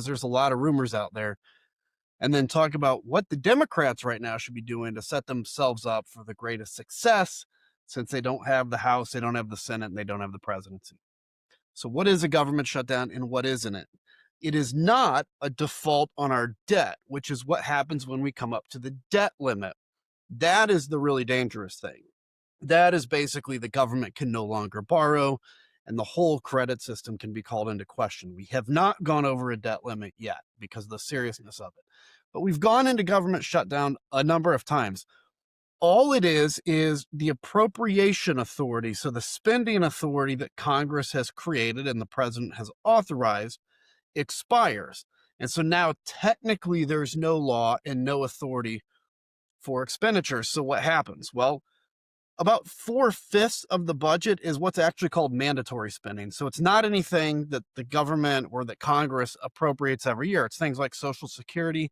there's a lot of rumors out there, and then talk about what the Democrats right now should be doing to set themselves up for the greatest success since they don't have the House, they don't have the Senate, and they don't have the presidency. So, what is a government shutdown and what isn't it? It is not a default on our debt, which is what happens when we come up to the debt limit. That is the really dangerous thing. That is basically the government can no longer borrow and the whole credit system can be called into question. We have not gone over a debt limit yet because of the seriousness of it, but we've gone into government shutdown a number of times. All it is the appropriation authority. So the spending authority that Congress has created and the president has authorized expires. And so now technically there's no law and no authority for expenditures. So what happens? Well, about 4/5 of the budget is what's actually called mandatory spending. So it's not anything that the government or that Congress appropriates every year. It's things like Social Security,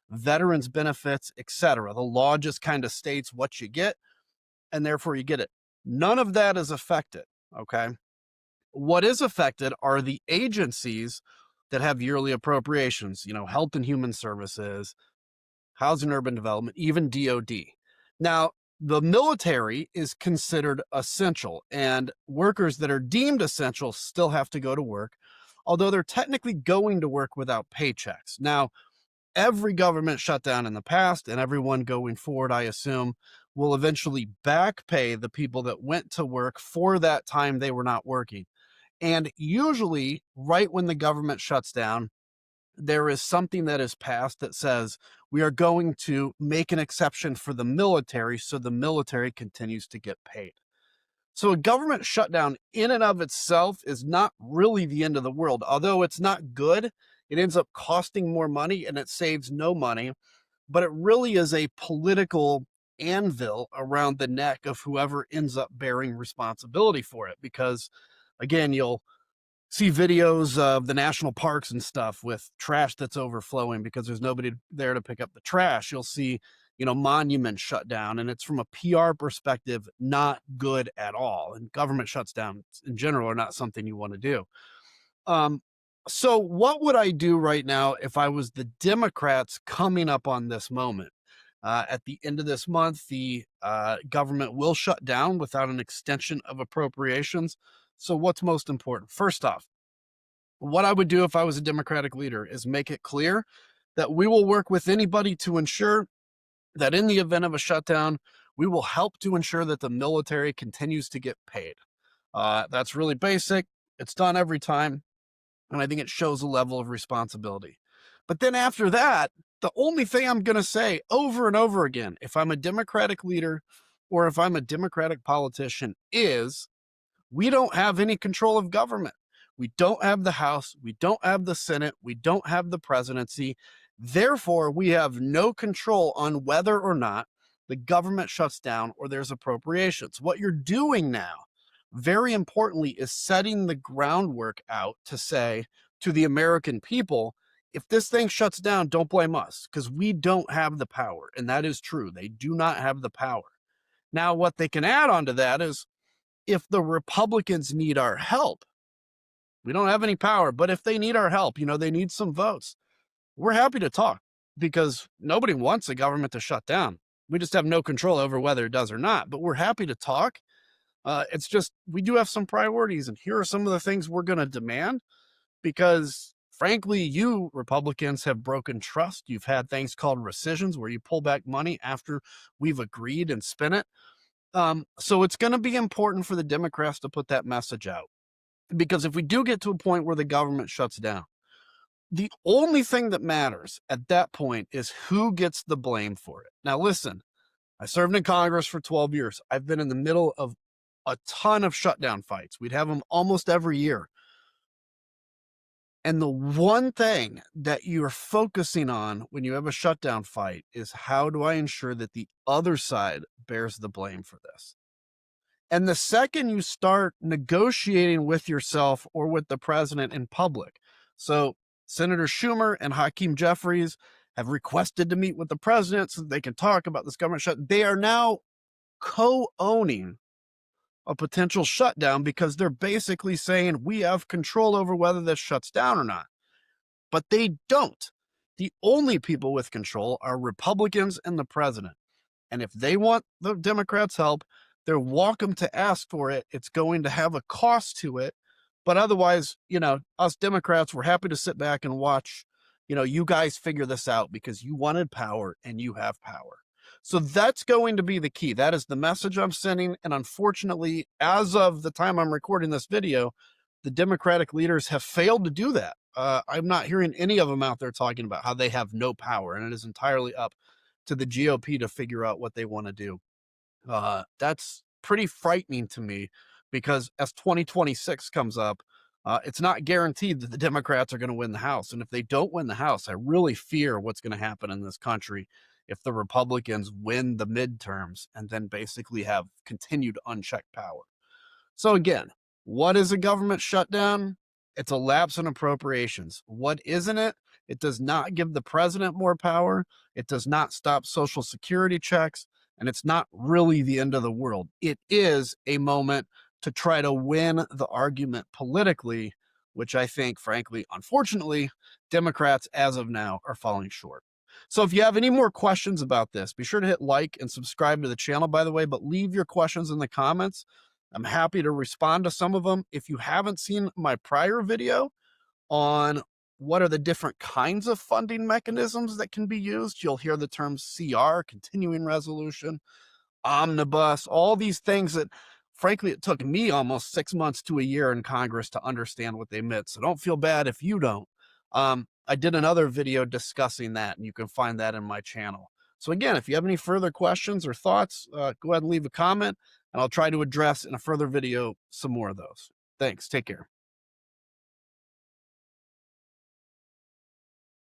veterans benefits, etc. The law just kind of states what you get, and therefore you get it. None of that is affected. Okay. What is affected are the agencies that have yearly appropriations, Health and Human Services, Housing and Urban Development, even DOD. Now, the military is considered essential, and workers that are deemed essential still have to go to work, although they're technically going to work without paychecks. Now, every government shutdown in the past and everyone going forward, I assume, will eventually back pay the people that went to work for that time they were not working. And usually, right when the government shuts down, there is something that is passed that says we are going to make an exception for the military so the military continues to get paid. So a government shutdown in and of itself is not really the end of the world. Although it's not good, it ends up costing more money and it saves no money, but it really is a political anvil around the neck of whoever ends up bearing responsibility for it. Because again, you'll see videos of the national parks and stuff with trash that's overflowing because there's nobody there to pick up the trash. You'll see, monuments shut down, and it's from a PR perspective, not good at all. And government shuts down in general are not something you want to do. Um, so what would I do right now if I was the Democrats coming up on this moment? At the end of this month, the government will shut down without an extension of appropriations. So what's most important? First off, what I would do if I was a Democratic leader is make it clear that we will work with anybody to ensure that in the event of a shutdown, we will help to ensure that the military continues to get paid. That's really basic. It's done every time. And I think it shows a level of responsibility. But then after that, the only thing I'm going to say over and over again, if I'm a Democratic leader or if I'm a Democratic politician, is we don't have any control of government. We don't have the House. We don't have the Senate. We don't have the presidency. Therefore, we have no control on whether or not the government shuts down or there's appropriations. What you're doing now, very importantly, is setting the groundwork out to say to the American people, if this thing shuts down, don't blame us because we don't have the power. And that is true. They do not have the power. Now, what they can add on to that is if the Republicans need our help, we don't have any power, but if they need our help, they need some votes, we're happy to talk because nobody wants a government to shut down. We just have no control over whether it does or not, but we're happy to talk. It's just, we do have some priorities, and here are some of the things we're going to demand because frankly, you Republicans have broken trust. You've had things called rescissions where you pull back money after we've agreed and spent it. So it's going to be important for the Democrats to put that message out because if we do get to a point where the government shuts down, the only thing that matters at that point is who gets the blame for it. Now, listen, I served in Congress for 12 years. I've been in the middle of a ton of shutdown fights. We'd have them almost every year. And the one thing that you're focusing on when you have a shutdown fight is how do I ensure that the other side bears the blame for this? And the second you start negotiating with yourself or with the president in public, so Senator Schumer and Hakeem Jeffries have requested to meet with the president so that they can talk about this government shutdown. They are now co-owning a potential shutdown because they're basically saying we have control over whether this shuts down or not. but they don't. The only people with control are Republicans and the president. And if they want the Democrats' help, they're welcome to ask for it. It's going to have a cost to it. But otherwise, us Democrats, we're happy to sit back and watch, you guys figure this out because you wanted power and you have power. So that's going to be the key. That is the message I'm sending. And unfortunately, as of the time I'm recording this video, the Democratic leaders have failed to do that. I'm not hearing any of them out there talking about how they have no power, and it is entirely up to the GOP to figure out what they want to do. That's pretty frightening to me because as 2026 comes up, it's not guaranteed that the Democrats are going to win the House. And if they don't win the House, I really fear what's going to happen in this country if the Republicans win the midterms and then basically have continued unchecked power. So again, what is a government shutdown? It's a lapse in appropriations. What isn't it? It does not give the president more power. It does not stop Social Security checks. And it's not really the end of the world. It is a moment to try to win the argument politically, which I think, frankly, unfortunately, Democrats as of now are falling short. So if you have any more questions about this, be sure to hit like and subscribe to the channel, by the way, but leave your questions in the comments. I'm happy to respond to some of them. If you haven't seen my prior video on what are the different kinds of funding mechanisms that can be used, you'll hear the terms CR, continuing resolution, omnibus, all these things that, frankly, it took me almost 6 months to a year in Congress to understand what they meant. So don't feel bad if you don't. I did another video discussing that, and you can find that in my channel. So again, if you have any further questions or thoughts, go ahead and leave a comment, and I'll try to address in a further video some more of those. Thanks. Take care.